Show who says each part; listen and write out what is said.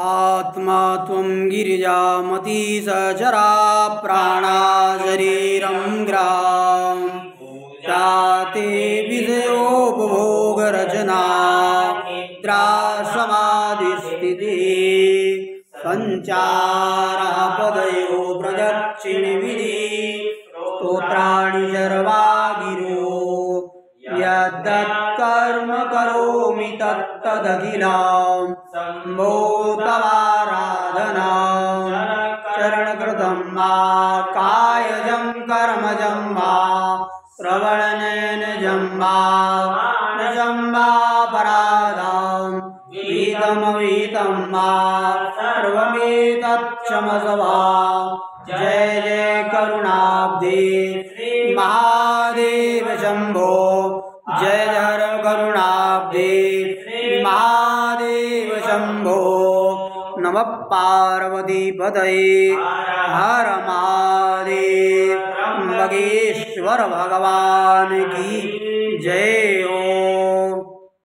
Speaker 1: आत्मा त्वं गिरिजामती सचरा प्राणा शरीरं ग्राम जाते विषयोपभोगरचना निद्रा समाधिस्थितिः संचारः पदयो प्रदक्षिणविधि स्तोत्राणि सर्वा गिरो यद्यत्कर्म करोमि तत्तदखिलं शम्भो तवाराधना चरणकृतं वा कायजं कर्मजं वा श्रवणनयनजं वा मानसं वा पराधं विहितमविहितं वा सर्वमेतत्क्षमस्व जय जय करुणाब्धे श्री महादेव शंभो जय हर करुणाब्धे श्री महादेव शंभो नमः पार्वती पतये हर महादेव त्र्यंबकेश्वर भगवान की जय हो।